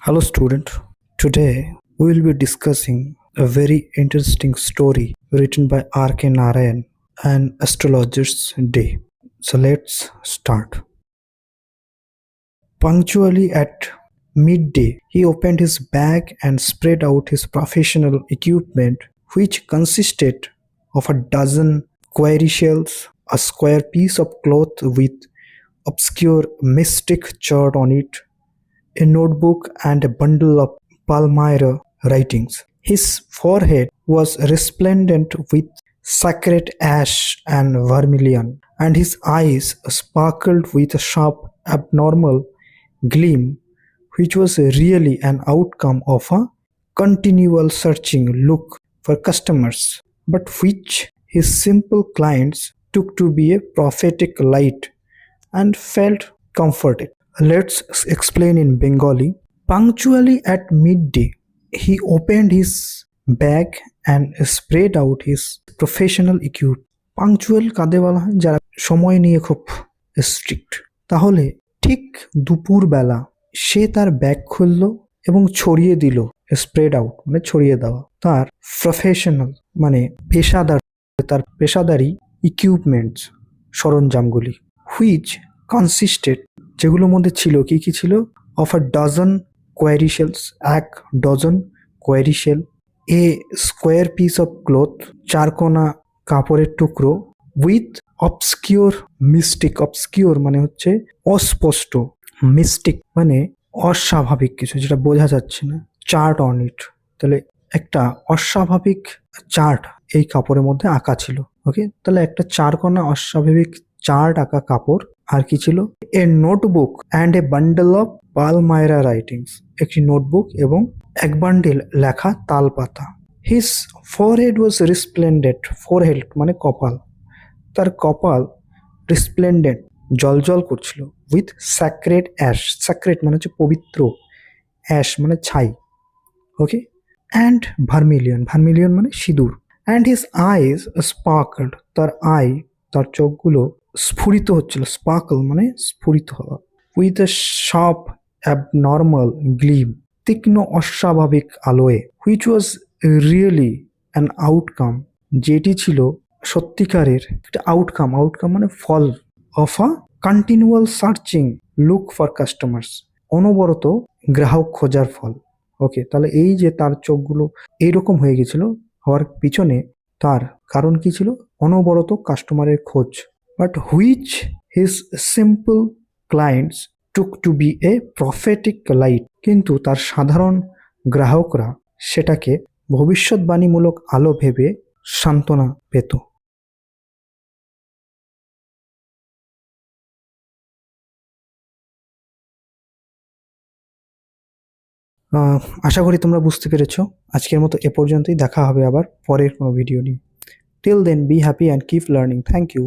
Hello, student. Today we will be discussing a very interesting story written by R.K. Narayan, An Astrologer's Day. So let's start. Punctually at midday, he opened his bag and spread out his professional equipment, which consisted of a dozen query shells, a square piece of cloth with obscure mystic chart on it, a notebook, and a bundle of Palmyra writings. His forehead was resplendent with sacred ash and vermilion, and his eyes sparkled with a sharp, abnormal gleam, which was really an outcome of a continual searching look for customers, but which his simple clients took to be a prophetic light and felt comforted. Let's explain in Bengali. Punctually at midday, he opened his bag and spread out his professional equipment. Punctual কাদের বলা হয়? যারা সময় নিয়ে খুব strict. তাহলে ঠিক দুপুরবেলা সে তার ব্যাগ খুলল এবং ছড়িয়ে দিল, স্প্রেড আউট মানে ছড়িয়ে দেওয়া, তার প্রফেশনাল মানে পেশাদার, তার পেশাদারি ইকুইপমেন্টস সরঞ্জামগুলি, হুইচ কনসিস্টেড যেগুলোর মধ্যে ছিল কি কি ছিল, of a dozen cowrie shells, এক dozen cowrie shell, a square piece of cloth, চারকোনা কাপড়ের টুকরো, উইথ অবস্কিওর মিস্টিক, অবস্কিওর মানে হচ্ছে অস্পষ্ট, মিস্টিক মানে অস্বাভাবিক কিছু যেটা বোঝা যাচ্ছে না, চার্ট অন ইট, তাহলে একটা অস্বাভাবিক চার্ট এই কাপড়ের মধ্যে আঁকা ছিল। ওকে, তাহলে একটা চারকোনা অস্বাভাবিক চার্ট আঁকা কাপড়, আর কি ছিল, a notebook and a bundle of palmyra writings, একটি নোটবুক এবং এক বান্ডেল লেখা তালপাতা। His forehead was resplendent, forehead মানে কপাল, তার কপাল রিসপ্লেন্ডেন্ট জলজল করছিল, উইথ স্যাক্রেড অ্যাশ, স্যাক্রেড মানে হচ্ছে পবিত্র, অ্যাশ মানে ছাই, ওকে, অ্যান্ড ভার্মিলিয়ন, ভার্মিলিয়ন মানে সিঁদুর, অ্যান্ড হিজ আইজ স্পার্কলড, তার চোখগুলো স্ফুরিত হচ্ছিল, স্পার্কল মানে স্ফুরিত হওয়া, with a sharp abnormal gleam, তীক্ষ্ণ অস্বাভাবিক আলোয়, which was really an outcome, যেটি ছিল সত্যিকারের একটা আউটকাম, আউটকাম মানে ফল, of a continual searching look for customers, অনবরত গ্রাহক খোঁজার ফল। ওকে, তাহলে এই যে তার চোখগুলো এইরকম হয়ে গেছিল হওয়ার পিছনে তার কারণ কি ছিল, অনবরত কাস্টমারের খোঁজ, but which his simple clients took to be a prophetic light, কিন্তু তার সাধারণ গ্রাহকরা সেটাকে ভবিষ্যৎবাণীমূলক আলো ভেবে সান্ত্বনা পেত। আশা করি তোমরা বুঝতে পেরেছো। আজকের মতো এ পর্যন্তই, দেখা হবে আবার পরের কোনো ভিডিও নিয়ে। Till then be happy and keep learning. Thank you.